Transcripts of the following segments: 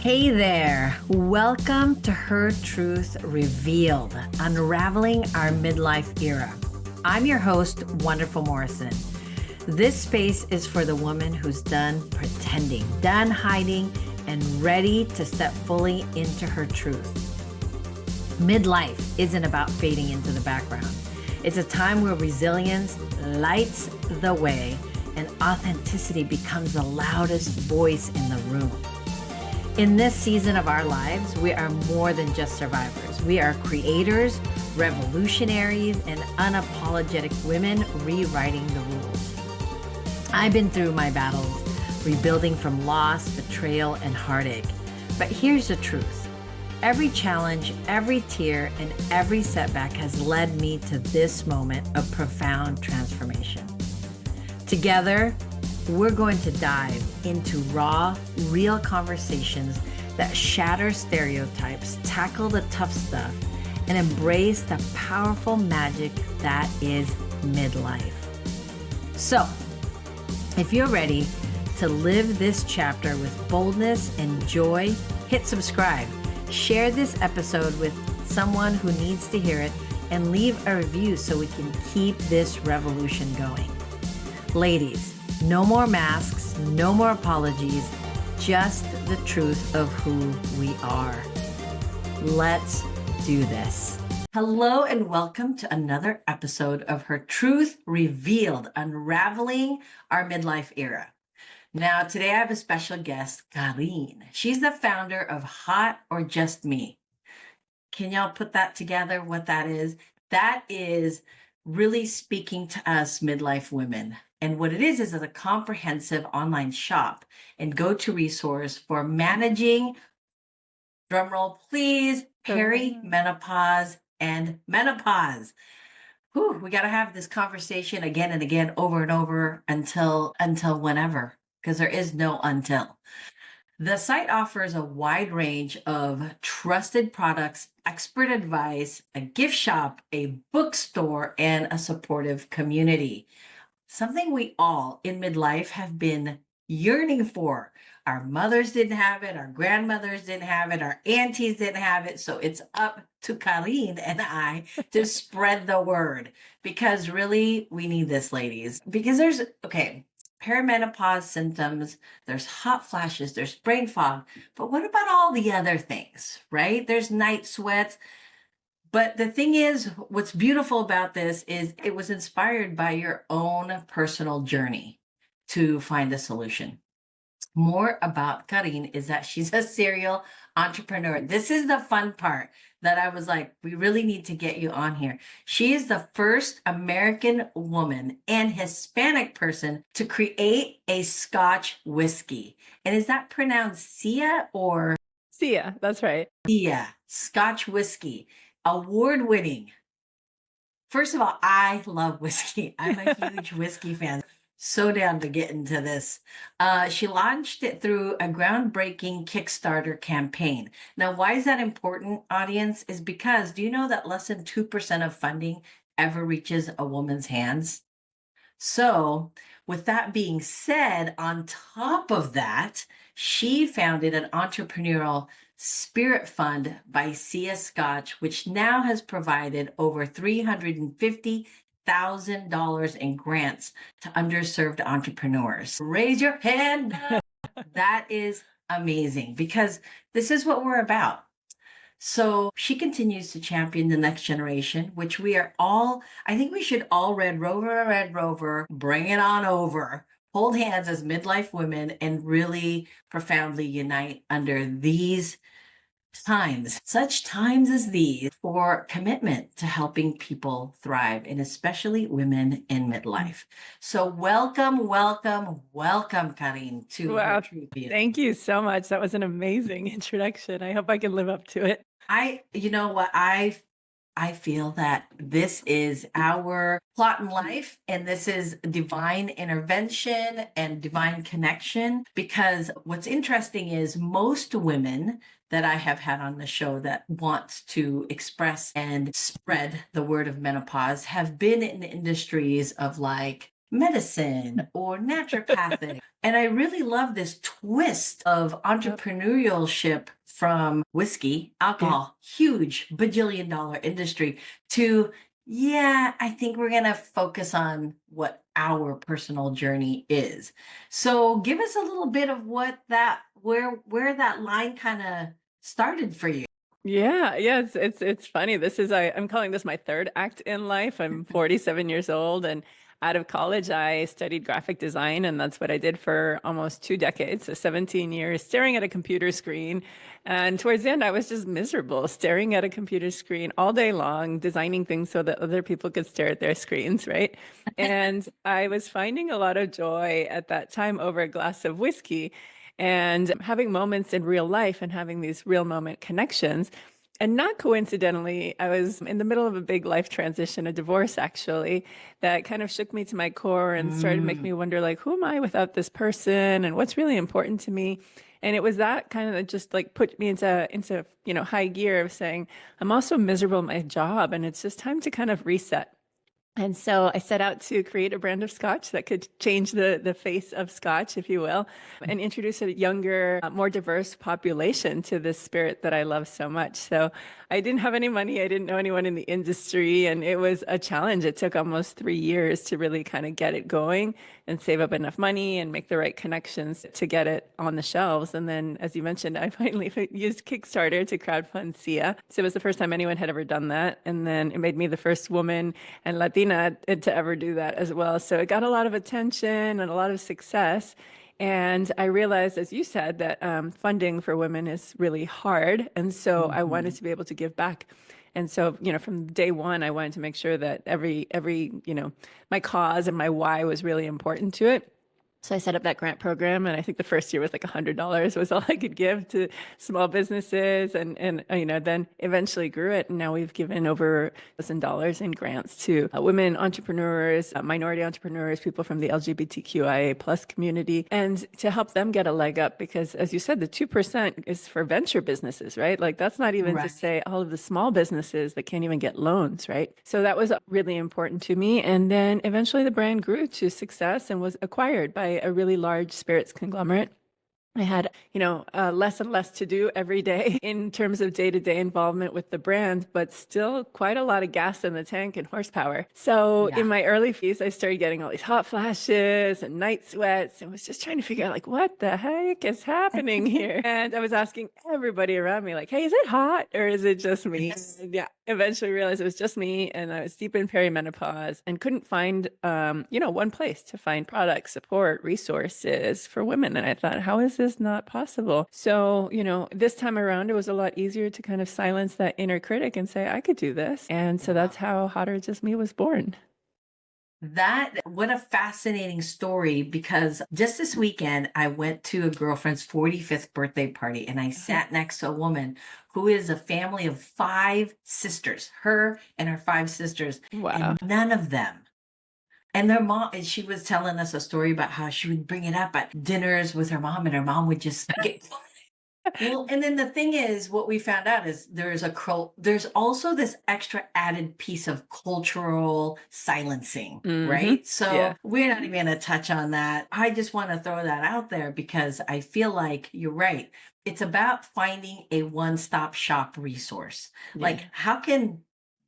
Hey there, welcome to Her Truth Revealed, unraveling our midlife era. I'm your host, Wonderful Morrison. This space is for the woman who's done pretending, done hiding, and ready to step fully into her truth. Midlife isn't about fading into the background. It's a time where resilience lights the way and authenticity becomes the loudest voice in the room. In this season of our lives, we are more than just survivors. We are creators, revolutionaries, and unapologetic women rewriting the rules. I've been through my battles, rebuilding from loss, betrayal, and heartache. But here's the truth. Every challenge, every tear, and every setback has led me to this moment of profound transformation. Together, we're going to dive into raw, real conversations that shatter stereotypes, tackle the tough stuff, and embrace the powerful magic that is midlife. So, if you're ready to live this chapter with boldness and joy, hit subscribe. Share this episode with someone who needs to hear it and leave a review so we can keep this revolution going. Ladies, no more masks, no more apologies, just the truth of who we are. Let's do this. Hello and welcome to another episode of Her Truth Revealed, unraveling our midlife era. Now, today I have a special guest, Carin. She's the founder of Hot or Just Me. Can y'all put that together, what that is? That is really speaking to us midlife women. And what it is a comprehensive online shop and go-to resource for managing, drumroll please, perimenopause and menopause. Whew, we got to have this conversation again and again, over and over until whenever, because there is no until. The site offers a wide range of trusted products, expert advice, a gift shop, a bookstore, and a supportive community. Something we all in midlife have been yearning for. Our mothers didn't have it, our grandmothers didn't have it, our aunties didn't have it. So it's up to Carin and I to spread the word, because really we need this, ladies. Because there's, perimenopause symptoms, there's hot flashes, there's brain fog, but what about all the other things, right? There's night sweats. But the thing is, what's beautiful about this is it was inspired by your own personal journey to find a solution. More about Carin is that she's a serial entrepreneur. This is the fun part that I was like, we really need to get you on here. She is the first American woman and Hispanic person to create a Scotch whiskey. And is that pronounced SIA or? SIA, that's right. SIA Scotch Whisky. Award-winning. First of all, I love whiskey. I'm a huge whiskey fan. So down to get into this. She launched it through a groundbreaking Kickstarter campaign. Now, why is that important, audience? Is because, do you know that less than 2% of funding ever reaches a woman's hands? So, with that being said, on top of that, she founded an entrepreneurial Spirit Fund by SIA Scotch, which now has provided over $350,000 in grants to underserved entrepreneurs. Raise your hand. That is amazing, because this is what we're about. So she continues to champion the next generation, which we are all, I think we should all Red Rover, bring it on over. Hold hands as midlife women and really profoundly unite under these times, such times as these, for commitment to helping people thrive, and especially women in midlife. So welcome, Carin, to Her Truth Revealed. Thank you so much. That was an amazing introduction. I hope I can live up to it. You know what, I feel that this is our plot in life, and this is divine intervention and divine connection, because what's interesting is most women that I have had on the show that wants to express and spread the word of menopause have been in industries of like medicine or naturopathic. And I really love this twist of Yep. entrepreneurship from whiskey, Yeah. alcohol, huge bajillion dollar industry, to, yeah, I think we're going to focus on what our personal journey is. So give us a little bit of where that line kind of started for you. Yeah, yeah, it's funny. I'm calling this my third act in life. I'm 47 years old, and out of college I studied graphic design, and that's what I did for almost 2 decades, so 17 years staring at a computer screen. And towards the end I was just miserable staring at a computer screen all day long, designing things so that other people could stare at their screens, right? And I was finding a lot of joy at that time over a glass of whiskey and having moments in real life and having these real moment connections. And not coincidentally, I was in the middle of a big life transition, a divorce actually, that kind of shook me to my core and started to make Mm. me wonder, like, who am I without this person and what's really important to me? And it was that kind of that just like put me into high gear of saying, I'm also miserable at my job and it's just time to kind of reset. And so I set out to create a brand of scotch that could change the face of scotch, if you will, and introduce a younger, more diverse population to this spirit that I love so much. So I didn't have any money. I didn't know anyone in the industry, and it was a challenge. It took almost 3 years to really kind of get it going and save up enough money and make the right connections to get it on the shelves. And then, as you mentioned, I finally used Kickstarter to crowdfund SIA. So it was the first time anyone had ever done that. And then it made me the first woman and Latina to ever do that as well. So it got a lot of attention and a lot of success. And I realized, as you said, that funding for women is really hard. And so I wanted Mhm. to be able to give back. And so, from day one, I wanted to make sure that my cause and my why was really important to it. So I set up that grant program, and I think the first year was like $100 was all I could give to small businesses, and then eventually grew it. And now we've given over $1,000 in grants to women entrepreneurs, minority entrepreneurs, people from the LGBTQIA plus community, and to help them get a leg up. Because, as you said, the 2% is for venture businesses, right? Like that's not even to Right. say all of the small businesses that can't even get loans, right? So that was really important to me. And then eventually the brand grew to success and was acquired by a really large spirits conglomerate. I had, less and less to do every day in terms of day-to-day involvement with the brand, but still quite a lot of gas in the tank and horsepower. So in Yeah. my early phase, I started getting all these hot flashes and night sweats and was just trying to figure out like, what the heck is happening here? And I was asking everybody around me like, hey, is it hot or is it just me? And yeah, eventually realized it was just me. And I was deep in perimenopause and couldn't find, one place to find products, support, resources for women. And I thought, how is this not possible? So, this time around, it was a lot easier to kind of silence that inner critic and say, I could do this. And so that's Wow. how Hotter Just Me was born. What a fascinating story, because just this weekend I went to a girlfriend's 45th birthday party and I sat next to a woman who is a family of five sisters, her and her five sisters, Wow. and none of them. And their mom, and she was telling us a story about how she would bring it up at dinners with her mom, and her mom would just get. Well, and then the thing is, what we found out is there's also this extra added piece of cultural silencing, Hmm. right? So Yeah. we're not even going to touch on that. I just want to throw that out there because I feel like you're right. It's about finding a one-stop shop resource. Yeah. Like, how can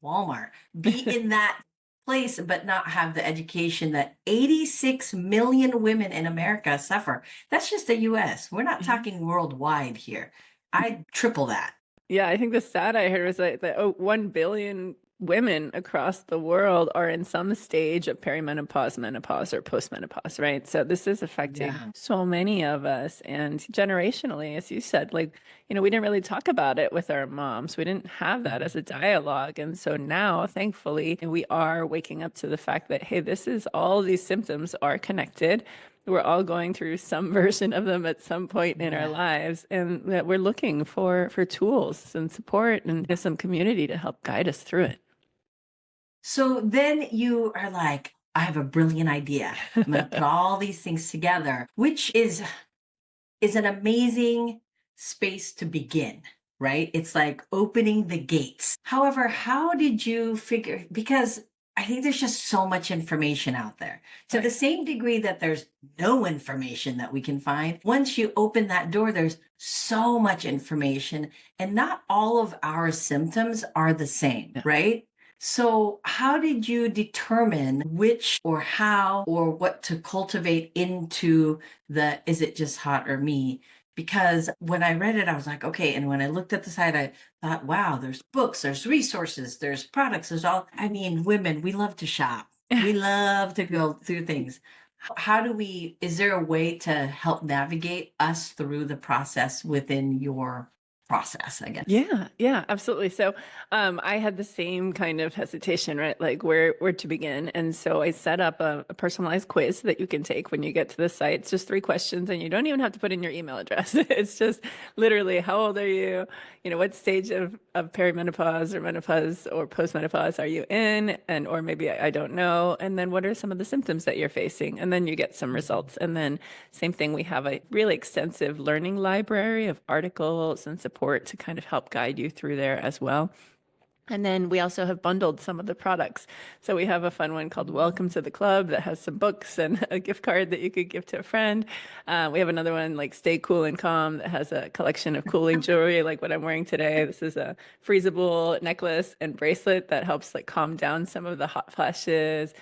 Walmart be in that place but not have the education that 86 million women in America suffer? That's just the US. We're not Yeah. talking worldwide here. I triple that. Yeah, I think the stat I heard was that 1 billion women across the world are in some stage of perimenopause, menopause, or postmenopause, right? So this is affecting Yeah. so many of us. And generationally, as you said, like, we didn't really talk about it with our moms. We didn't have that as a dialogue. And so now, thankfully, we are waking up to the fact that, hey, all these symptoms are connected. We're all going through some version of them at some point in our Yeah. lives, and that we're looking for tools and support and some community to help guide us through it. So then you are like, I have a brilliant idea. I'm going to put all these things together, which is an amazing space to begin, right? It's like opening the gates. However, how did you figure, because I think there's just so much information out there. To the Right. same degree that there's no information that we can find, once you open that door, there's so much information, and not all of our symptoms are the same, Yeah. right? So, how did you determine which or how or what to cultivate into the is it just hot or me? Because when I read it, I was like, okay. And when I looked at the site, I thought, wow, there's books, there's resources, there's products, there's all, I mean, women, we love to shop. We love to go through things. How do we, is there a way to help navigate us through the process within your process, I guess? Yeah, yeah, absolutely. So, I had the same kind of hesitation, right? Like where to begin. And so I set up a personalized quiz that you can take when you get to the site. It's just 3 questions, and you don't even have to put in your email address. It's just literally, how old are you? You know, what stage of perimenopause or menopause or postmenopause are you in? And or maybe I don't know. And then what are some of the symptoms that you're facing? And then you get some results. And then same thing, we have a really extensive learning library of articles and support to kind of help guide you through there as well. And then we also have bundled some of the products. So we have a fun one called Welcome to the Club that has some books and a gift card that you could give to a friend. We have another one like Stay Cool and Calm that has a collection of cooling jewelry like what I'm wearing today. This is a freezable necklace and bracelet that helps like calm down some of the hot flashes.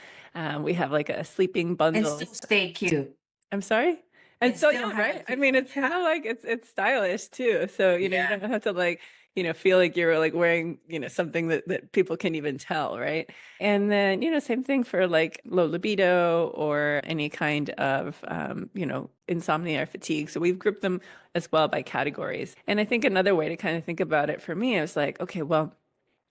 We have like a sleeping And bundle. still stay cute I'm sorry? And and so, still yeah, have a right? I cute mean, look. it's kind of like it's stylish too. So, you Yeah. don't have to like, feel like you're like wearing, something that people can even tell, right? And then, same thing for like low libido or any kind of, insomnia or fatigue. So we've grouped them as well by categories. And I think another way to kind of think about it for me, I was like, okay, well,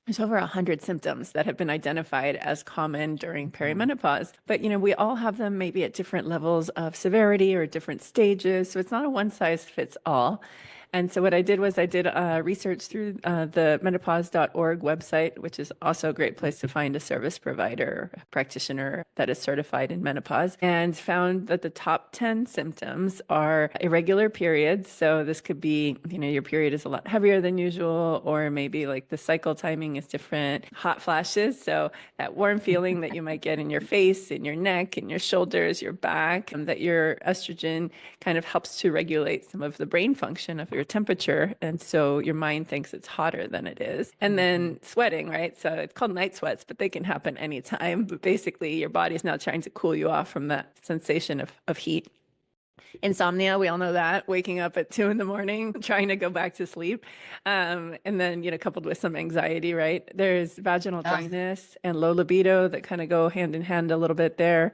there's over 100 symptoms that have been identified as common during Mhm. perimenopause. But, we all have them maybe at different levels of severity or different stages. So it's not a one size fits all. And so what I did was I did research through the menopause.org website, which is also a great place to find a service provider, a practitioner that is certified in menopause, and found that the top 10 symptoms are irregular periods. So this could be, your period is a lot heavier than usual, or maybe like the cycle timing is different, hot flashes. So that warm feeling that you might get in your face, in your neck, in your shoulders, your back, that your estrogen kind of helps to regulate some of the brain function of your temperature. And so your mind thinks it's hotter than it is. And Mhm. then sweating, right? So it's called night sweats, but they can happen anytime. But basically, your body's now trying to cool you off from that sensation of heat. Insomnia, we all know that, waking up at 2 in the morning, trying to go back to sleep. And then, coupled with some anxiety, right? There's vaginal Ah, dryness and low libido that kind of go hand in hand a little bit there.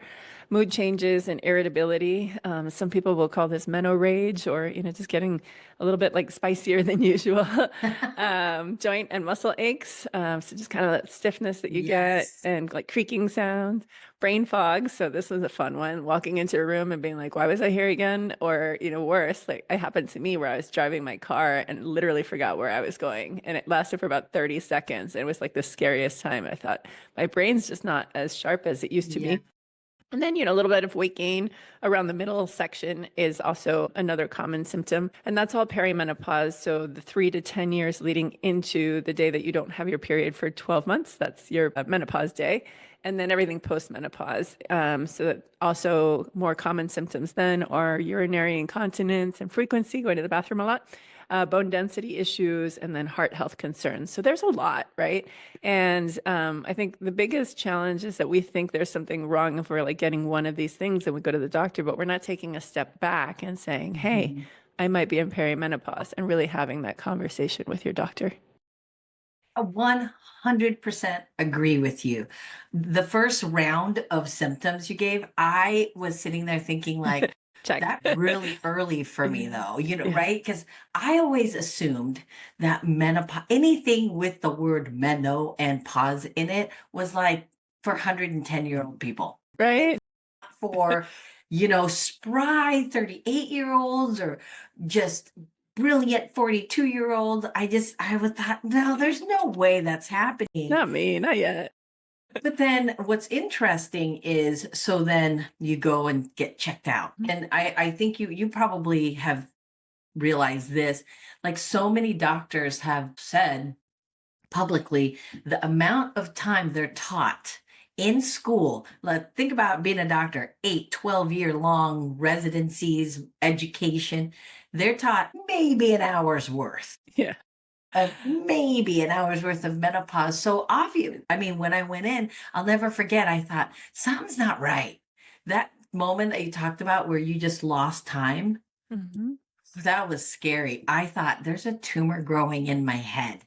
Mood changes and irritability. Some people will call this meno rage or, just getting a little bit like spicier than usual. Joint and muscle aches. So just kind of that stiffness that you get yes. and like creaking sounds. Brain fog. So this was a fun one. Walking into a room and being like, why was I here again? Or, worse, like it happened to me where I was driving my car and literally forgot where I was going. And it lasted for about 30 seconds. And it was like the scariest time. I thought, my brain's just not as sharp as it used to Yeah. be. And then, a little bit of weight gain around the middle section is also another common symptom. And that's all perimenopause. So the 3 to 10 years leading into the day that you don't have your period for 12 months, that's your menopause day. And then everything post-menopause. So that also more common symptoms then are urinary incontinence and frequency, going to the bathroom a lot, bone density issues, and then heart health concerns. So there's a lot, right? And I think the biggest challenge is that we think there's something wrong if we're like getting one of these things and we go to the doctor, but we're not taking a step back and saying, hey, Mhm. I might be in perimenopause, and really having that conversation with your doctor. I 100% agree with you. The first round of symptoms you gave, I was sitting there thinking like, Check. that's really early for me Yeah. though, Yeah. right? Because I always assumed that menopause, anything with the word meno and pause in it was like for 110-year-old people. Right. For, spry 38-year-olds or just brilliant 42-year-olds. I would thought, no, there's no way that's happening. Not me, not yet. But then what's interesting is so then you go and get checked out. And I think you probably have realized this. Like so many doctors have said publicly, the amount of time they're taught in school. Think about being a doctor, 8, 12 year long residencies, education. They're taught maybe an hour's worth Yeah. maybe an hour's worth of menopause. So obvious. I mean, when I went in, I'll never forget, I thought, something's not right. That moment that you talked about where you just lost time, Mhm. that was scary. I thought there's a tumor growing in my head.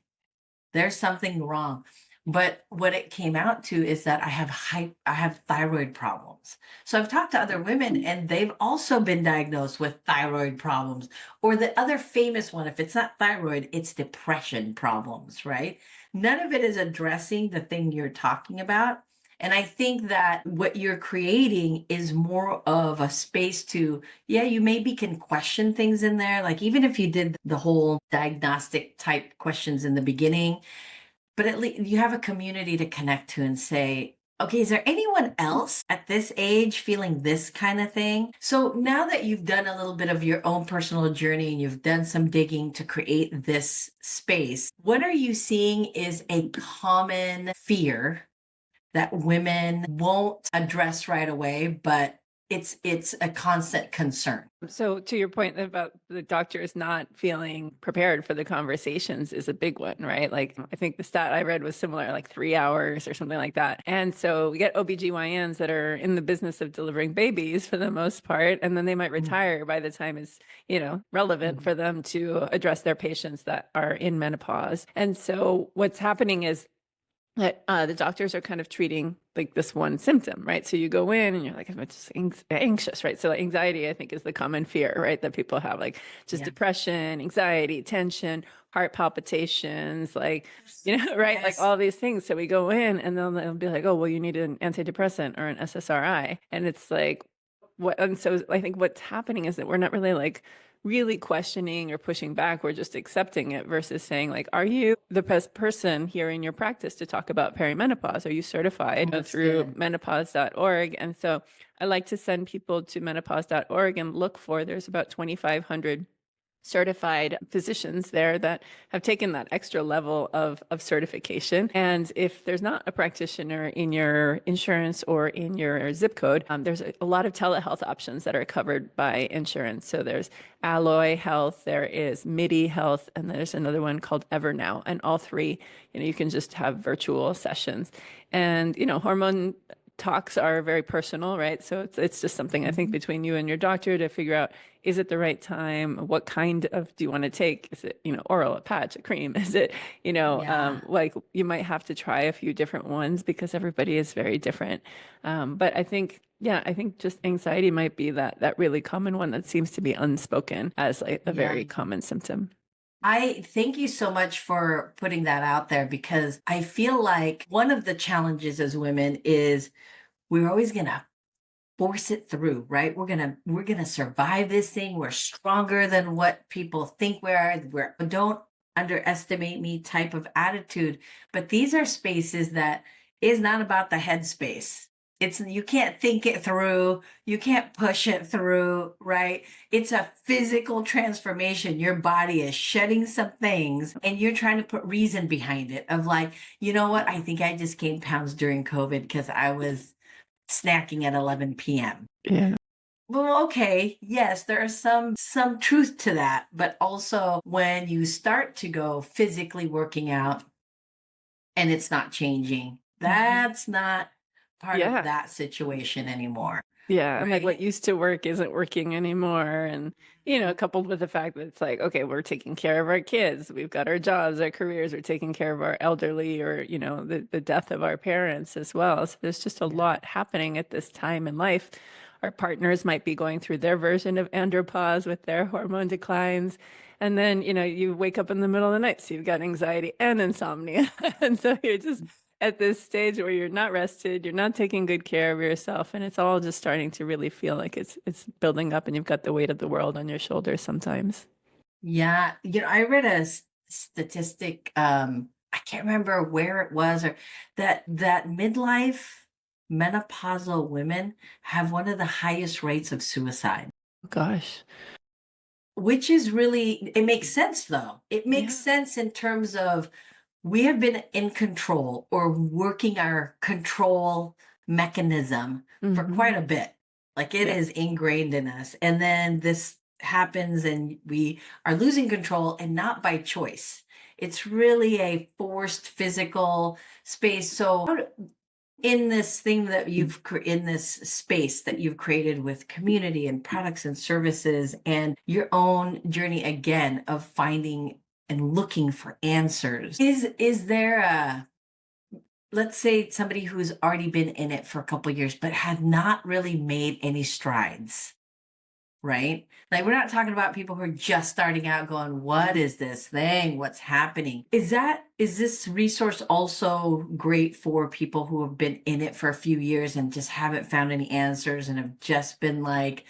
There's something wrong. But what it came out to is that I have thyroid problems. So I've talked to other women and they've also been diagnosed with thyroid problems. Or the other famous one, if it's not thyroid, it's depression problems, right? None of it is addressing the thing you're talking about. And I think that what you're creating is more of a space to, yeah, you maybe can question things in there. Like even if you did the whole diagnostic type questions in the beginning, but at least you have a community to connect to and say, okay, is there anyone else at this age feeling this kind of thing? So now that you've done a little bit of your own personal journey and you've done some digging to create this space, what are you seeing is a common fear that women won't address right away, but it's a constant concern? So to your point about the doctors not feeling prepared for the conversations is a big one, right? Like I think the stat I read was similar, like 3 hours or something like that. And so we get OBGYNs that are in the business of delivering babies for the most part, and then they might retire by the time it's, relevant for them to address their patients that are in menopause. And so what's happening is that the doctors are kind of treating like this one symptom, right? So you go in and you're like, I'm just anxious, right? So anxiety, I think, is the common fear, right? That people have, like just depression, anxiety, tension, heart palpitations, like, right? Like all these things. So we go in and then they'll be like, oh, well, you need an antidepressant or an SSRI. And it's like, and so I think what's happening is that we're not really like really questioning or pushing back. We're just accepting it versus saying like, are you the best person here in your practice to talk about perimenopause? Are you certified through menopause.org? And so I like to send people to menopause.org and look for, there's about 2,500 certified physicians there that have taken that extra level of certification. And if there's not a practitioner in your insurance or in your zip code, there's a lot of telehealth options that are covered by insurance. So there's Alloy Health, there is MIDI Health, and there's another one called EverNow. And all three, you can just have virtual sessions. And, hormone talks are very personal, right? So it's just something I think between you and your doctor to figure out, is it the right time? What kind of do you want to take? Is it, oral, a patch, a cream? Is it, like you might have to try a few different ones because everybody is very different. But I think, I think just anxiety might be that really common one that seems to be unspoken as like a very common symptom. I thank you so much for putting that out there because I feel like one of the challenges as women is we're always going to force it through, right? We're going to survive this thing. We're stronger than what people think we are. We're don't underestimate me type of attitude. But these are spaces that is not about the headspace. It's you can't think it through, you can't push it through, right? It's a physical transformation. Your body is shedding some things and you're trying to put reason behind it of like, you know what? I think I just gained pounds during COVID because I was snacking at 11 p.m. Yeah. Well, okay, yes, there is some truth to that, but also when you start to go physically working out and it's not changing, that's not part of Yeah. that situation anymore. Yeah. And like what Right? used to work isn't working anymore. And, coupled with the fact that it's like, okay, we're taking care of our kids. We've got our jobs, our careers, we're taking care of our elderly or, the death of our parents as well. So there's just a lot happening at this time in life. Our partners might be going through their version of andropause with their hormone declines. And then, you wake up in the middle of the night, so you've got anxiety and insomnia. And so you're just at this stage where you're not rested, you're not taking good care of yourself, and it's all just starting to really feel like it's building up and you've got the weight of the world on your shoulders sometimes. Yeah, I read a statistic. I can't remember where it was, or that midlife menopausal women have one of the highest rates of suicide. Gosh. Which is really, it makes sense though. It makes Yeah. sense in terms of we have been in control or working our control mechanism for quite a bit. Like it Yeah. is ingrained in us. And then this happens and we are losing control, and not by choice. It's really a forced physical space. So in this thing that in this space that you've created with community and products and services and your own journey again of finding and looking for answers, is there a, let's say somebody who's already been in it for a couple of years but had not really made any strides, right? Like we're not talking about people who are just starting out going, what is this thing? What's happening? Is this resource also great for people who have been in it for a few years and just haven't found any answers and have just been like,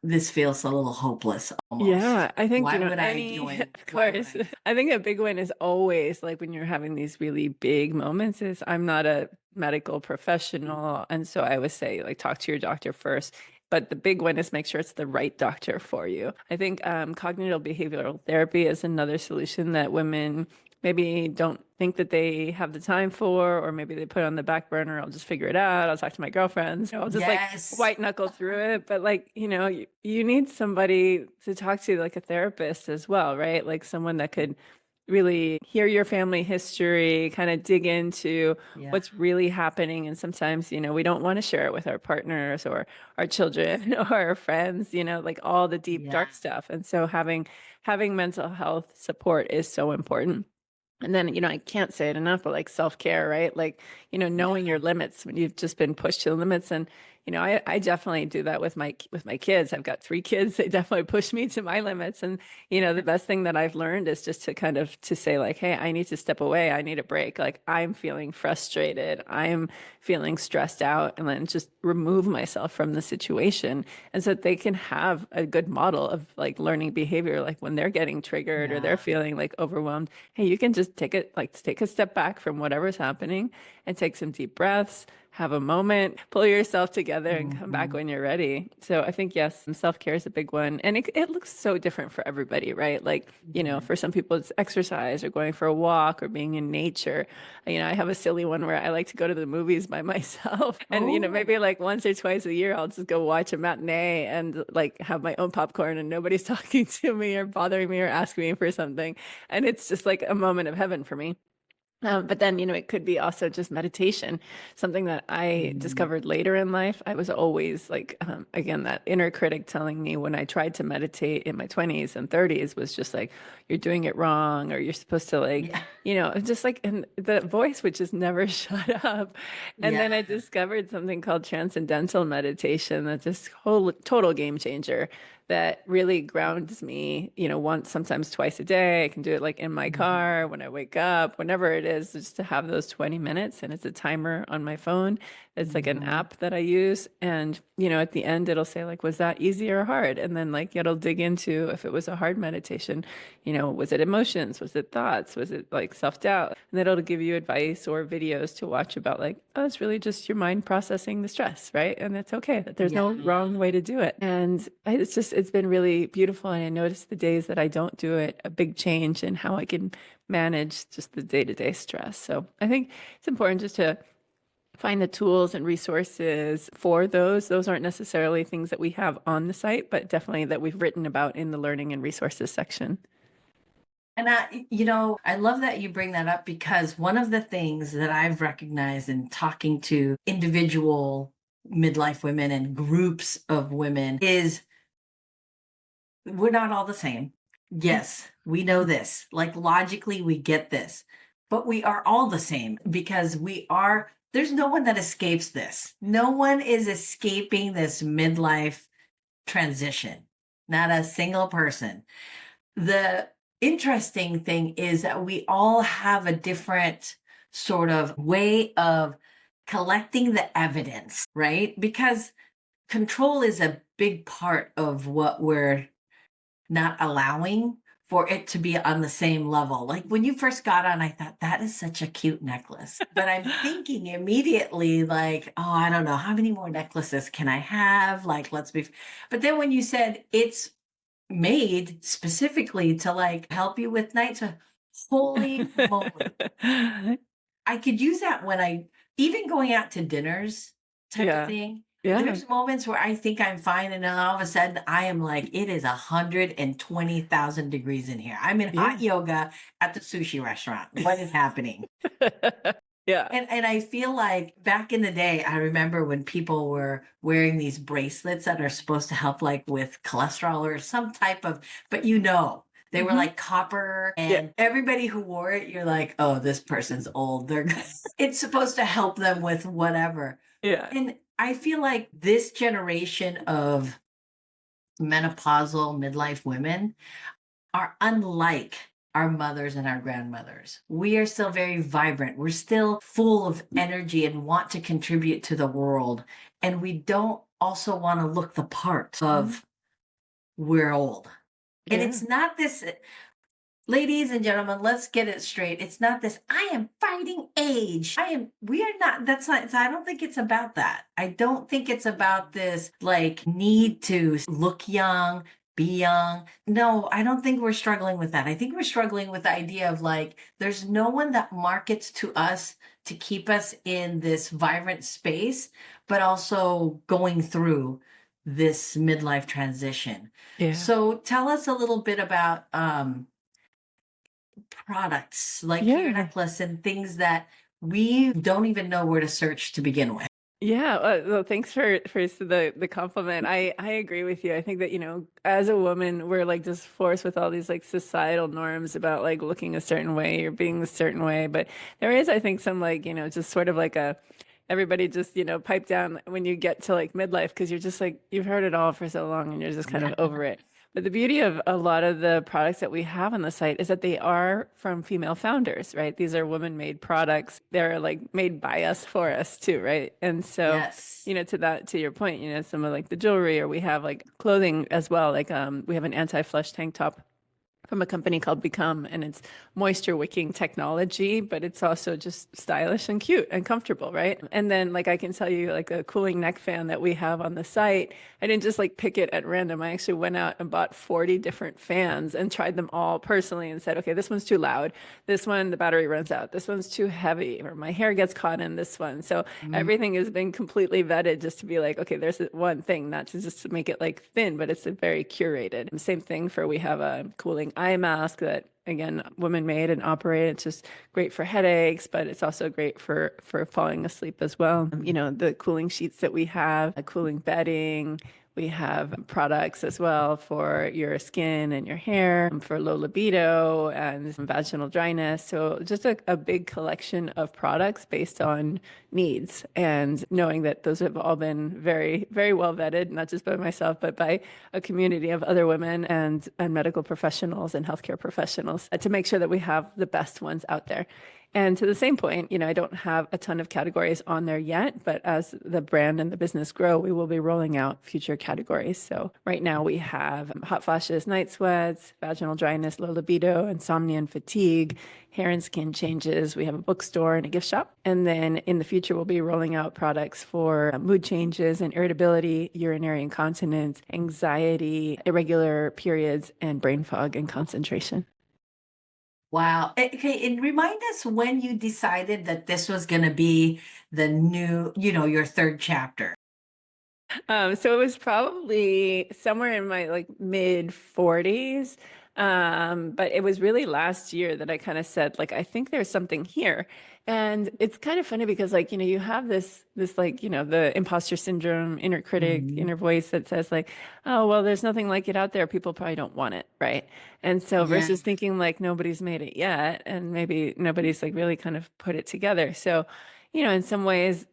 this feels a little hopeless Yeah, almost. I think, Why would I any, join? of Why would course. I? I think a big one is always like when you're having these really big moments is I'm not a medical professional. And so I would say like talk to your doctor first. But the big one is make sure it's the right doctor for you. I think cognitive behavioral therapy is another solution that women maybe don't think that they have the time for, or maybe they put it on the back burner. I'll just figure it out. I'll talk to my girlfriends. I'll just like Yes. white knuckle through it. But like, you need somebody to talk to, like a therapist as well, right? Like someone that could really hear your family history, kind of dig into Yeah. what's really happening. And sometimes, we don't want to share it with our partners or our children or our friends, like all the deep, Yeah. dark stuff. And so having mental health support is so important. And then, I can't say it enough, but like self-care, right? Like, knowing your limits when you've just been pushed to the limits. And, I definitely do that with my kids. I've got 3 kids. They definitely push me to my limits. And, the best thing that I've learned is just to say like, hey, I need to step away. I need a break. Like I'm feeling frustrated. I'm feeling stressed out, and then just remove myself from the situation. And so that they can have a good model of like learning behavior. Like when they're getting triggered or they're Yeah. feeling like overwhelmed, hey, you can just take a step back from whatever's happening and take some deep breaths, have a moment, pull yourself together and come back Mhm. when you're ready. So I think, yes, self-care is a big one. And it looks so different for everybody, right? Like, Yeah. for some people it's exercise or going for a walk or being in nature. I have a silly one where I like to go to the movies by myself. And, Oh, maybe like once or twice a year, I'll just go watch a matinee and like have my own popcorn and nobody's talking to me or bothering me or asking me for something. And it's just like a moment of heaven for me. But then, it could be also just meditation, something that I mm, discovered later in life. I was always like, again, that inner critic telling me when I tried to meditate in my 20s and 30s was just like, you're doing it wrong, or you're supposed to like, yeah. just like, and the voice would just never shut up. And Yeah. then I discovered something called transcendental meditation that's just total game changer that really grounds me, once, sometimes twice a day. I can do it like in my Mhm. car, when I wake up, whenever it is, just to have those 20 minutes. And it's a timer on my phone. It's like an Mhm. app that I use. And, at the end, it'll say, like, was that easy or hard? And then, like, it'll dig into if it was a hard meditation, was it emotions? Was it thoughts? Was it like self doubt? And then it'll give you advice or videos to watch about, like, oh, it's really just your mind processing the stress, right? And it's okay that there's Yeah. no wrong way to do it. And it's been really beautiful. And I notice the days that I don't do it, a big change in how I can manage just the day to day stress. So I think it's important just to find the tools and resources for those. Those aren't necessarily things that we have on the site, but definitely that we've written about in the learning and resources section. And I love that you bring that up, because one of the things that I've recognized in talking to individual midlife women and groups of women is we're not all the same. Yes, we know this. Like logically, we get this, but we are all the same because there's no one that escapes this. No one is escaping this midlife transition, not a single person. The interesting thing is that we all have a different sort of way of collecting the evidence, right? Because control is a big part of what we're not allowing for it to be on the same level. Like when you first got on, I thought that is such a cute necklace. But I'm thinking immediately, like, oh, I don't know, how many more necklaces can I have? Like, but then when you said it's made specifically to like help you with night sweat, Holy moly. I could use that when even going out to dinners type of Yeah. thing. Yeah. There's moments where I think I'm fine, and then all of a sudden I am like, it is 120,000 degrees in here. I'm in hot Yeah. yoga at the sushi restaurant. What is happening? Yeah. And I feel like back in the day, I remember when people were wearing these bracelets that are supposed to help like with cholesterol or some type of, but they were Mhm. like copper, Yeah. and everybody who wore it, you're like, oh, this person's old. It's supposed to help them with whatever. Yeah. And I feel like this generation of menopausal midlife women are unlike our mothers and our grandmothers. We are still very vibrant. We're still full of energy and want to contribute to the world. And we don't also want to look the part Mhm. of we're old. And Yeah. it's not this, ladies and gentlemen, let's get it straight. It's not this, I am fighting age. We are not, that's not, I don't think it's about that. I don't think it's about this like need to look young, be young. No, I don't think we're struggling with that. I think we're struggling with the idea of like, there's no one that markets to us to keep us in this vibrant space, but also going through this midlife transition. Yeah. So tell us a little bit about, products like your Yeah. necklace and things that we don't even know where to search to begin with. Yeah, well, thanks for the compliment. I agree with you. I think that, as a woman, we're like just forced with all these like societal norms about like looking a certain way or being a certain way. But there is, I think, some like, just sort of like everybody just, pipe down when you get to like midlife because you're just like you've heard it all for so long and you're just kind of Yeah. over it. But the beauty of a lot of the products that we have on the site is that they are from female founders, right? These are women-made products. They're like made by us for us too, right? And so, Yes. to your point, some of like the jewelry or we have like clothing as well. Like we have an anti-flush tank top from a company called Become, and it's moisture wicking technology, but it's also just stylish and cute and comfortable, right? And then, like, I can tell you, like, a cooling neck fan that we have on the site, I didn't just like pick it at random. I actually went out and bought 40 different fans and tried them all personally and said, okay, this one's too loud. This one, the battery runs out. This one's too heavy, or my hair gets caught in this one. So Mm. everything has been completely vetted just to be like, okay, there's one thing, not to just to make it like thin, but it's a very curated. Same thing for we have a cooling eye mask that again women made and operate. It's just great for headaches, but it's also great for falling asleep as well. The cooling sheets that we have, a cooling bedding. We have products as well for your skin and your hair, for low libido and vaginal dryness. So just a big collection of products based on needs, and knowing that those have all been very, very well vetted, not just by myself, but by a community of other women and medical professionals and healthcare professionals to make sure that we have the best ones out there. And to the same point, I don't have a ton of categories on there yet, but as the brand and the business grow, we will be rolling out future categories. So right now we have hot flashes, night sweats, vaginal dryness, low libido, insomnia and fatigue, hair and skin changes. We have a bookstore and a gift shop. And then in the future, we'll be rolling out products for mood changes and irritability, urinary incontinence, anxiety, irregular periods, and brain fog and concentration. Wow. Okay, and remind us when you decided that this was going to be the new, your third chapter. So it was probably somewhere in my like mid 40s. But it was really last year that I kind of said, like, I think there's something here. And it's kind of funny because like, you have this like, the imposter syndrome, inner critic, Mhm. inner voice that says like, oh, well, there's nothing like it out there. People probably don't want it, right? And so Yeah. versus thinking like nobody's made it yet, and maybe nobody's like really kind of put it together. So, in some ways,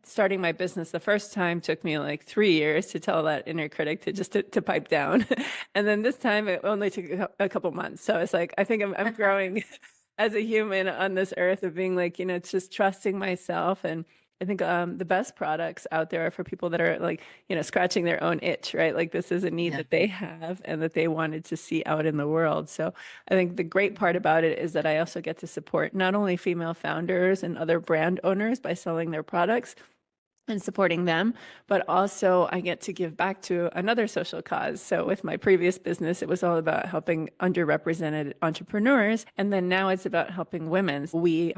starting my business the first time took me like 3 years to tell that inner critic to pipe down. And then this time it only took a couple months. So it's like, I think I'm growing as a human on this earth of being like, it's just trusting myself. And I think the best products out there are for people that are like, scratching their own itch, right? Like this is a need Yeah. that they have and that they wanted to see out in the world. So I think the great part about it is that I also get to support not only female founders and other brand owners by selling their products, and supporting them, but also I get to give back to another social cause. So with my previous business, it was all about helping underrepresented entrepreneurs. And then now it's about helping women.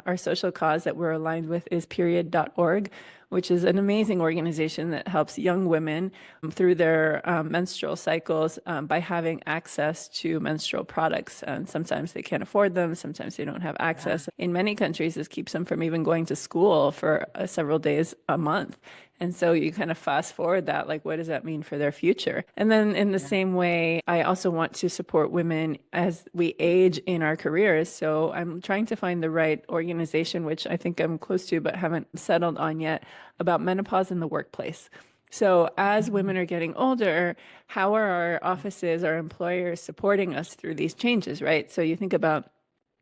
Our social cause that we're aligned with is period.org, which is an amazing organization that helps young women through their menstrual cycles by having access to menstrual products. And sometimes they can't afford them, sometimes they don't have access. In many countries, this keeps them from even going to school for several days a month. And so you kind of fast forward that, like, what does that mean for their future? And then in the same way, I also want to support women as we age in our careers. So I'm trying to find the right organization, which I think I'm close to, but haven't settled on yet, about menopause in the workplace. So as women are getting older, how are our offices, our employers supporting us through these changes, right? So you think about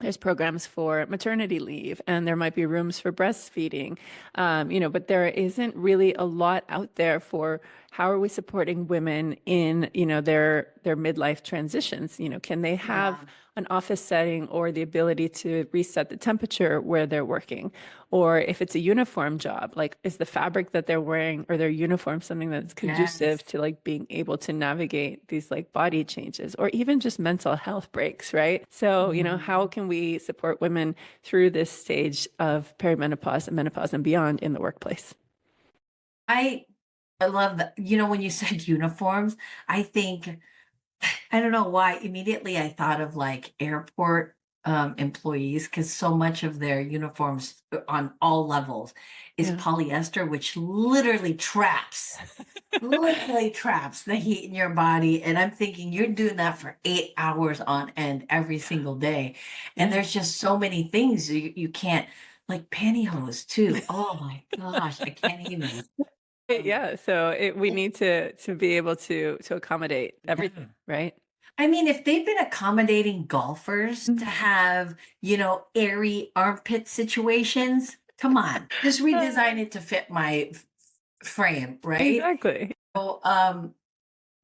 there's programs for maternity leave, and there might be rooms for breastfeeding, but there isn't really a lot out there for how are we supporting women in, their midlife transitions. Can they have an office setting or the ability to reset the temperature where they're working? Or if it's a uniform job, like, is the fabric that they're wearing or their uniform something that's conducive to like being able to navigate these like body changes or even just mental health breaks, right? So, how can we support women through this stage of perimenopause and menopause and beyond in the workplace? I love that. When you said uniforms, I think, I don't know why, immediately I thought of like airport employees, because so much of their uniforms on all levels is polyester, which literally traps the heat in your body. And I'm thinking you're doing that for 8 hours on end every single day. And there's just so many things you can't, like pantyhose too. Oh my gosh, I can't even. Yeah, so we need to be able to accommodate everything, right? I mean, if they've been accommodating golfers to have, airy armpit situations, come on, just redesign it to fit my frame, right? Exactly. So,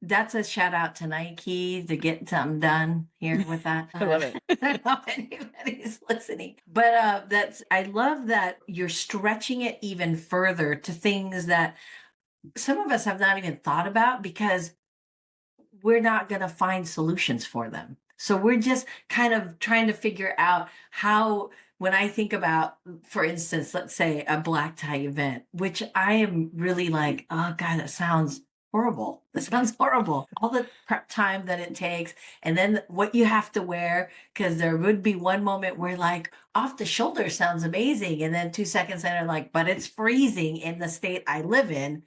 that's a shout out to Nike to get something done here with that. I love it. I don't know if anybody's listening, but I love that you're stretching it even further to things that some of us have not even thought about because we're not going to find solutions for them. So we're just kind of trying to figure out how, when I think about, for instance, let's say a black tie event, which I am really like, oh God, that sounds horrible. That sounds horrible. All the prep time that it takes, and then what you have to wear, because there would be one moment where like off the shoulder sounds amazing. And then 2 seconds later, like, but it's freezing in the state I live in.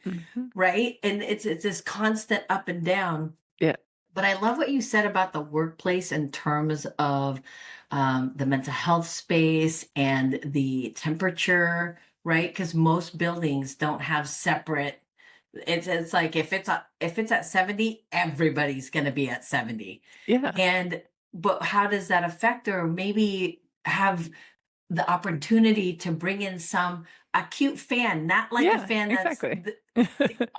Right. And it's this constant up and down. Yeah. But I love what you said about the workplace in terms of the mental health space and the temperature, right? Because most buildings don't have separate. It's like if it's at 70, everybody's going to be at 70. Yeah. And but how does that affect, or maybe have the opportunity to bring in some acute fan, not like a fan that's exactly.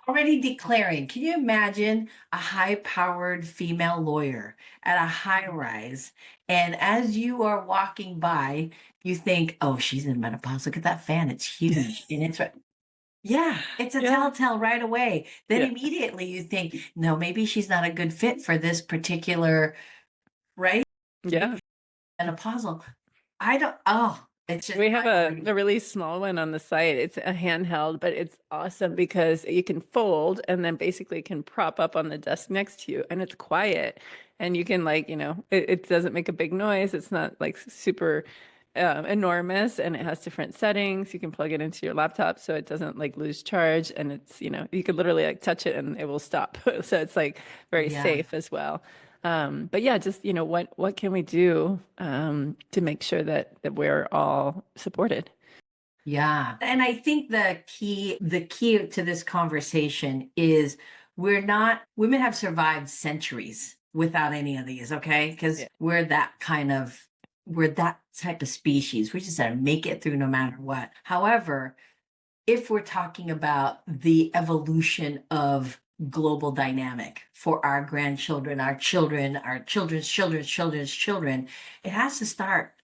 already declaring. Can you imagine a high-powered female lawyer at a high rise, and as you are walking by, you think, "Oh, she's in menopause. Look at that fan; it's huge." And it's it's a telltale right away. Then immediately you think, "No, maybe she's not a good fit for this particular right Yeah. menopausal." I don't. Oh, it's just We have a really small one on the site. It's a handheld, but it's awesome because you can fold and then basically can prop up on the desk next to you, and it's quiet. And you can like, it doesn't make a big noise. It's not like super enormous, and it has different settings. You can plug it into your laptop so it doesn't like lose charge. And it's, you could literally like touch it and it will stop. So it's like very safe as well. But yeah, just, what can we do to make sure that we're all supported? Yeah. And I think the key to this conversation is women have survived centuries without any of these, okay? Because we're that type of species. We just gotta make it through no matter what. However, if we're talking about the evolution of global dynamic for our grandchildren, our children, our children's children's children's children, it has to start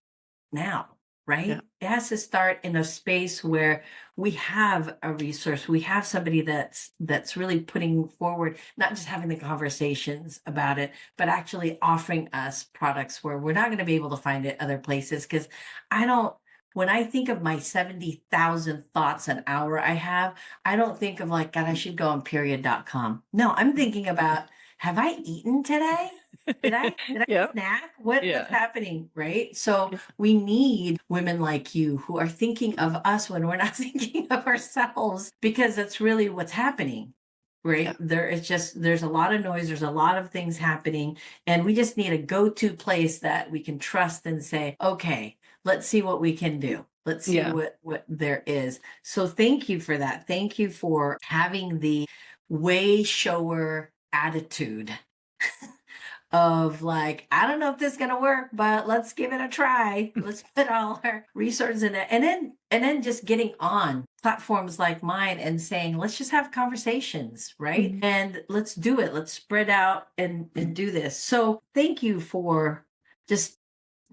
now. right? Yeah. It has to start in a space where we have a resource, we have somebody that's really putting forward, not just having the conversations about it, but actually offering us products where we're not going to be able to find it other places. Because I don't, when I think of my 70,000 thoughts an hour I have, I don't think of like, God, I should go on period.com. No, I'm thinking about, have I eaten today? Did I Yeah. snack? What's Yeah. happening? Right. So Yeah. we need women like you who are thinking of us when we're not thinking of ourselves, because that's really what's happening. Yeah. Right. There's a lot of noise, there's a lot of things happening, and we just need a go-to place that we can trust and say, okay, let's see what we can do. Let's see Yeah. what there is. So thank you for that. Thank you for having the way shower attitude of like, I don't know if this is gonna work, but let's give it a try. Let's put all our resources in it. And then just getting on platforms like mine and saying, let's just have conversations, right? Mhm. And let's do it. Let's spread out and do this. So thank you for just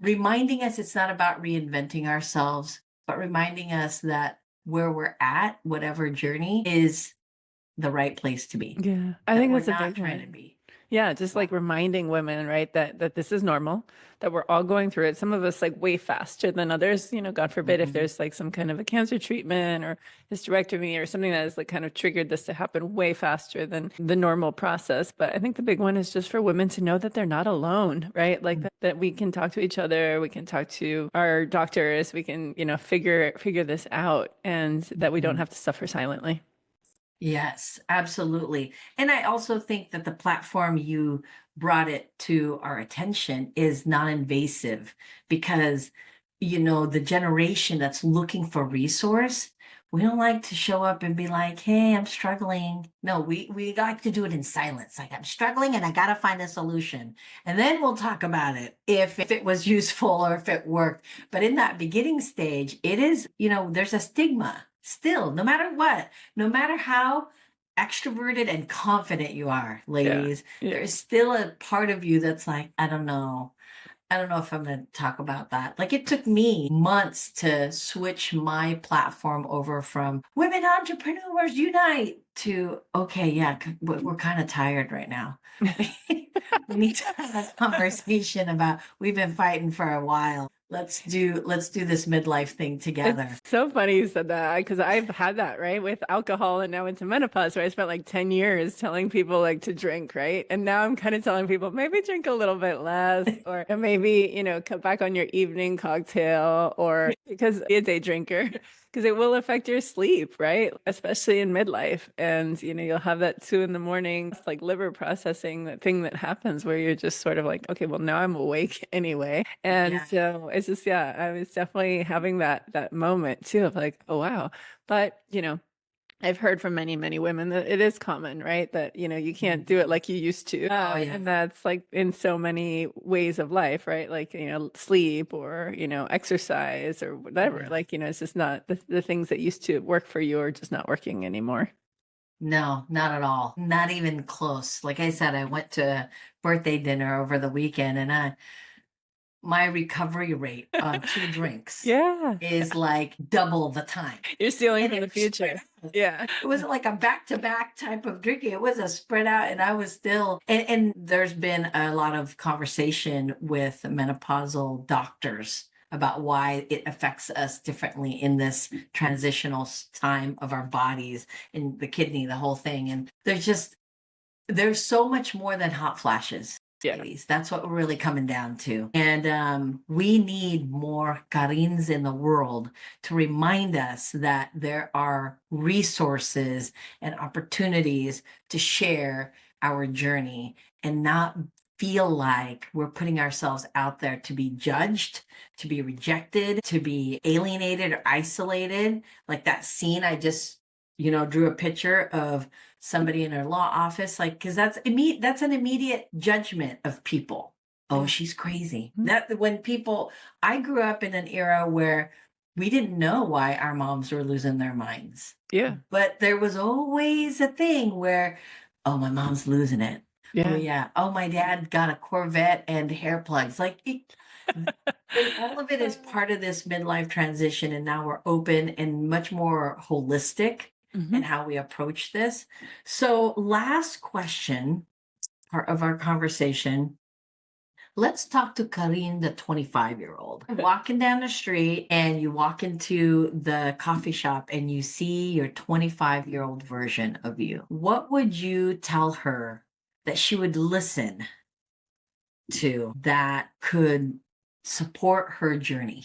reminding us it's not about reinventing ourselves, but reminding us that where we're at, whatever journey, is the right place to be, Yeah. I that think we're that's a not big trying to one. be. Yeah, just Yeah. like reminding women, right, that this is normal, that we're all going through it. Some of us like way faster than others, God forbid if Mhm. there's like some kind of a cancer treatment or hysterectomy or something that has like kind of triggered this to happen way faster than the normal process. But I think the big one is just for women to know that they're not alone, right? Like that we can talk to each other, we can talk to our doctors, we can, figure this out and that we don't Mhm. have to suffer silently. Yes, absolutely. And I also think that the platform you brought it to our attention is non-invasive, because, the generation that's looking for resource, we don't like to show up and be like, hey, I'm struggling. No, we like to do it in silence. Like, I'm struggling and I gotta find a solution. And then we'll talk about it if it was useful or if it worked. But in that beginning stage, it is, there's a stigma still, no matter what, no matter how extroverted and confident you are, Yeah. ladies, there Yeah. is still a part of you that's like, I don't know. I don't know if I'm going to talk about that. Like, it took me months to switch my platform over from Women Entrepreneurs Unite to, okay, yeah, we're kind of tired right now. We need to have a conversation about, we've been fighting for a while. Let's do this midlife thing together. It's so funny you said that because I've had that, right, with alcohol and now into menopause, where I spent like 10 years telling people like to drink, right? And now I'm kind of telling people maybe drink a little bit less or maybe, cut back on your evening cocktail or because be a day drinker because it will affect your sleep, right? Especially in midlife. And, you'll have that 2 in the morning, it's like liver processing, that thing that happens where you're just sort of like, okay, well, now I'm awake anyway. And Yeah. so it's just, yeah, I was definitely having that moment too of like, oh, wow. But, I've heard from many, many women that it is common, right? That, you can't do it Mhm. like you used to. Oh, yeah. And that's like in so many ways of life, right? Like, sleep or, exercise or whatever. Yeah. Like, it's just not the things that used to work for you are just not working anymore. No, not at all. Not even close. Like I said, I went to a birthday dinner over the weekend, and my recovery rate on two drinks Yeah. is like double the time. You're stealing And from it the was spread future. out. Yeah. It wasn't like a back-to-back type of drinking. It was a spread out, and I was still, and there's been a lot of conversation with menopausal doctors about why it affects us differently in this transitional time of our bodies and the kidney, the whole thing. And there's so much more than hot flashes, Yeah. ladies. That's what we're really coming down to. And we need more Karins in the world to remind us that there are resources and opportunities to share our journey and not feel like we're putting ourselves out there to be judged, to be rejected, to be alienated or isolated. Like that scene I just, drew a picture of somebody in her law office, like, because that's an immediate judgment of people. Oh, Yeah. she's crazy. Mhm. That when people, I grew up in an era where we didn't know why our moms were losing their minds, Yeah. but there was always a thing where, oh, my mom's losing it. Oh Yeah. yeah. Oh, my dad got a Corvette and hair plugs. Like And all of it is part of this midlife transition. And now we're open and much more holistic in Mhm. how we approach this. So, last question, part of our conversation. Let's talk to Karin, the 25-year-old. Walking down the street and you walk into the coffee shop and you see your 25-year-old version of you. What would you tell her that she would listen to that could support her journey?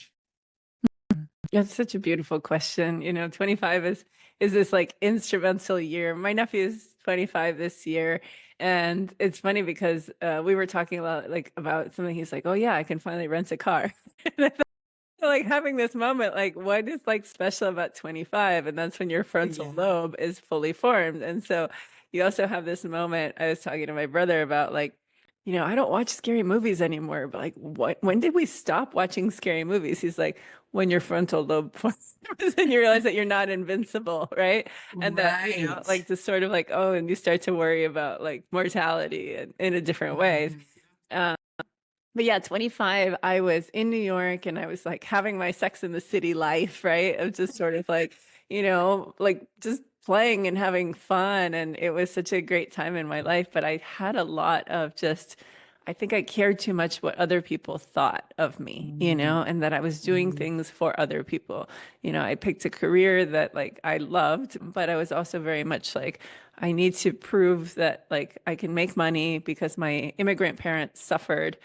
That's such a beautiful question. 25 is this like instrumental year. My nephew is 25 this year, and it's funny because we were talking about something. He's like, "Oh yeah, I can finally rent a car." And I thought, like having this moment, like what is like special about 25? And that's when your frontal Yeah. lobe is fully formed. And so you also have this moment. I was talking to my brother about like, I don't watch scary movies anymore, but like when did we stop watching scary movies? He's like, when your frontal lobe forms and you realize that you're not invincible, right? And that, Right. like just sort of like, oh, and you start to worry about like mortality in a different ways. Mhm. Um, but yeah, 25, I was in New York and I was like having my Sex in the City life, right? Of just sort of like, like just playing and having fun. And it was such a great time in my life. But I had a lot of just, I think I cared too much what other people thought of me, Mhm. and that I was doing Mhm. things for other people. I picked a career that like I loved, but I was also very much like, I need to prove that like I can make money because my immigrant parents suffered,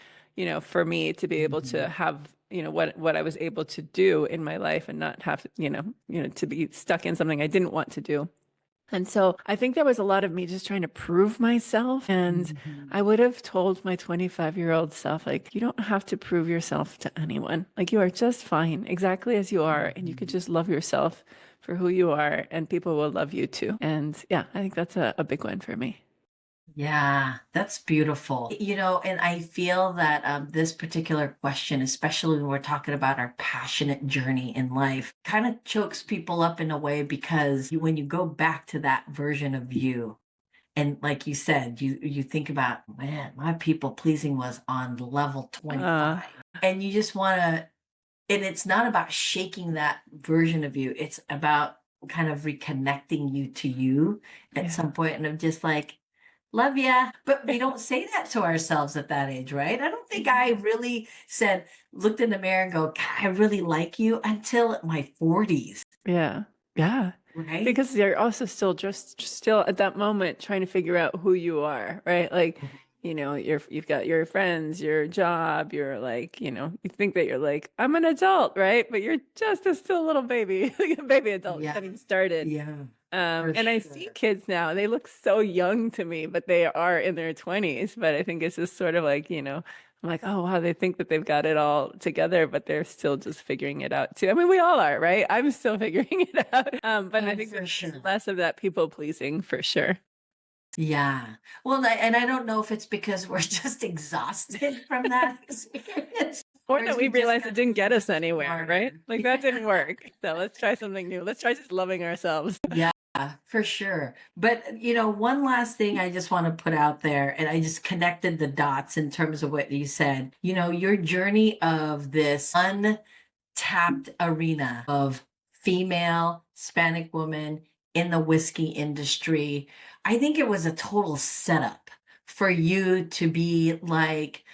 for me to be able to Mhm. have, what I was able to do in my life and not have, to be stuck in something I didn't want to do. And so I think there was a lot of me just trying to prove myself. And Mhm. I would have told my 25-year-old self, like, you don't have to prove yourself to anyone. Like, you are just fine exactly as you are. And you could Mhm. just love yourself for who you are, and people will love you too. And yeah, I think that's a big one for me. Yeah, that's beautiful. And I feel that this particular question, especially when we're talking about our passionate journey in life, kind of chokes people up in a way because when you go back to that version of you, and like you said, you think about, man, my people pleasing was on level Uh, 25. And you just want to, and it's not about shaking that version of you. It's about kind of reconnecting you to you at yeah. some point. And I'm just like, love ya. But we don't say that to ourselves at that age, right? I don't think I really said, looked in the mirror and go, God, I really like you until my 40s, Yeah. Yeah. right? Because you're also just still at that moment trying to figure out who you are, right? Like, you've got your friends, your job, you're like, you think that you're like, I'm an adult, right? But you're just a still little baby, like a baby adult Yeah, getting started. yeah, for And I see sure. kids now, they look so young to me, but they are in their 20s. But I think it's just sort of like, I'm like, oh, wow, they think that they've got it all together, but they're still just figuring it out too. I mean, we all are, right? I'm still figuring it out. But I Oh, think that for there's sure. less of that people pleasing for sure. Yeah. Well, and I don't know if it's because we're just exhausted from that experience, Or or that is we we just realized got it didn't get us anywhere, right? smarter. Like that Yeah. didn't work. So let's try something new. Let's try just loving ourselves. Yeah, for sure. But, one last thing I just want to put out there, and I just connected the dots in terms of what you said. Your journey of this untapped arena of female Hispanic woman in the whiskey industry. I think it was a total setup for you to be like,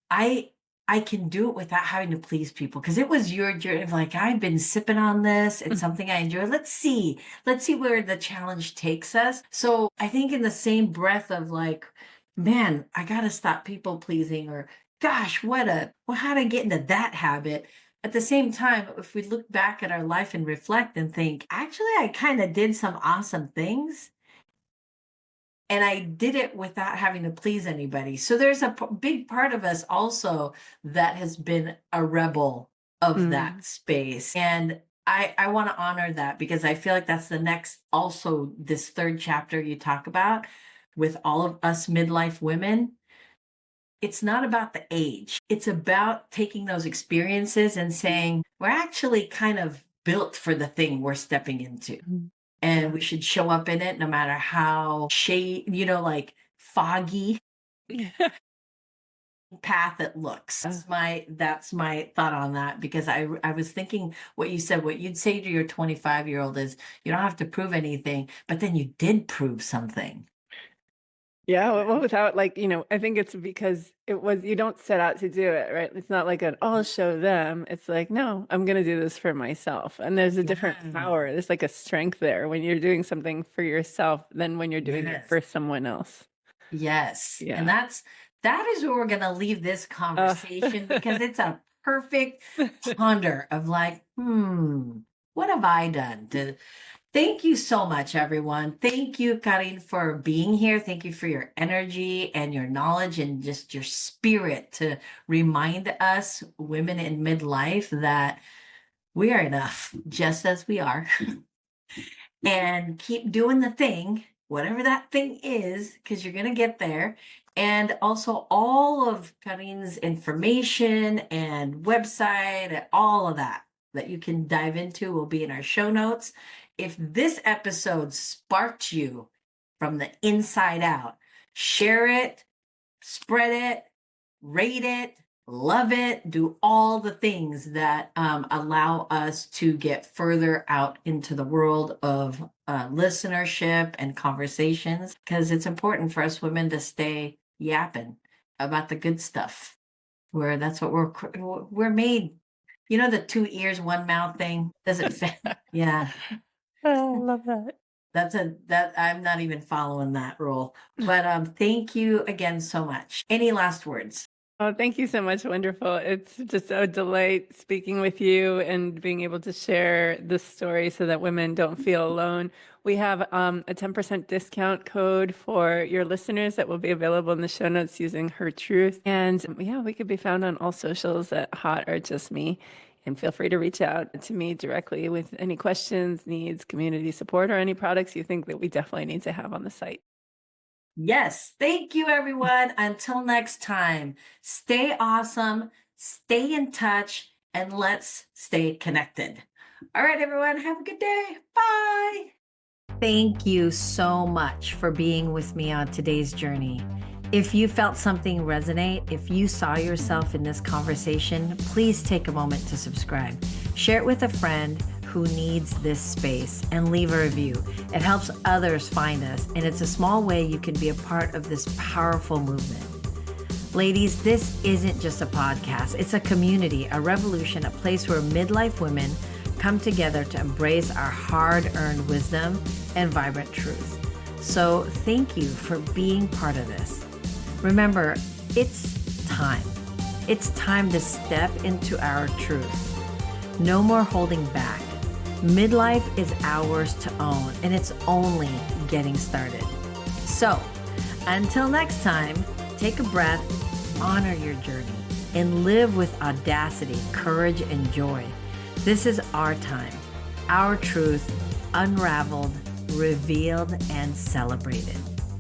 I I can do it without having to please people because it was your journey of like, I've been sipping on this. It's something I enjoy. Let's see where the challenge takes us. So I think in the same breath of like, man, I gotta stop people pleasing, or gosh, how to get into that habit. At the same time, if we look back at our life and reflect and think, actually, I kind of did some awesome things and I did it without having to please anybody. So there's a big part of us also that has been a rebel of Mm. that space. And I want to honor that because I feel like that's the next, also, this third chapter you talk about with all of us midlife women. It's not about the age, it's about taking those experiences and saying, we're actually kind of built for the thing we're stepping into, Mm. and we should show up in it no matter how shade, like foggy path it looks. That's my thought on that, because I was thinking what you said, what you'd say to your 25-year-old is you don't have to prove anything, but then you did prove something. Yeah, well, without like, I think it's because you don't set out to do it, right? It's not like I'll show them. It's like, no, I'm going to do this for myself. And there's a different Yeah. power. There's like a strength there when you're doing something for yourself than when you're doing it Yes. for someone else. Yes. Yeah. And that is where we're going to leave this conversation, because it's a perfect ponder of like, what have I done to thank you so much, everyone. Thank you, Carin, for being here. Thank you for your energy and your knowledge and just your spirit to remind us women in midlife that we are enough just as we are. And keep doing the thing, whatever that thing is, because you're going to get there. And also all of Carin's information and website and all of that you can dive into will be in our show notes. If this episode sparked you from the inside out, share it, spread it, rate it, love it, do all the things that allow us to get further out into the world of listenership and conversations, because it's important for us women to stay yapping about the good stuff, where that's what we're made. You know, the 2 ears, 1 mouth thing doesn't fit. Yeah. Oh, I love that. That I'm not even following that rule. But thank you again so much. Any last words? Oh, thank you so much. Wonderful. It's just a delight speaking with you and being able to share this story so that women don't feel alone. We have a 10% discount code for your listeners that will be available in the show notes using Her Truth. And yeah, we could be found on all socials at Hot or Just Me. And feel free to reach out to me directly with any questions, needs, community support, or any products you think that we definitely need to have on the site. Yes. Thank you, everyone. Until next time, stay awesome, stay in touch, and let's stay connected. All right, everyone. Have a good day. Bye. Thank you so much for being with me on today's journey. If you felt something resonate, if you saw yourself in this conversation, please take a moment to subscribe. Share it with a friend who needs this space and leave a review. It helps others find us, and it's a small way you can be a part of this powerful movement. Ladies, this isn't just a podcast. It's a community, a revolution, a place where midlife women come together to embrace our hard-earned wisdom and vibrant truth. So thank you for being part of this. Remember, it's time. It's time to step into our truth. No more holding back. Midlife is ours to own, and it's only getting started. So, until next time, take a breath, honor your journey, and live with audacity, courage, and joy. This is our time, our truth, unraveled, revealed, and celebrated.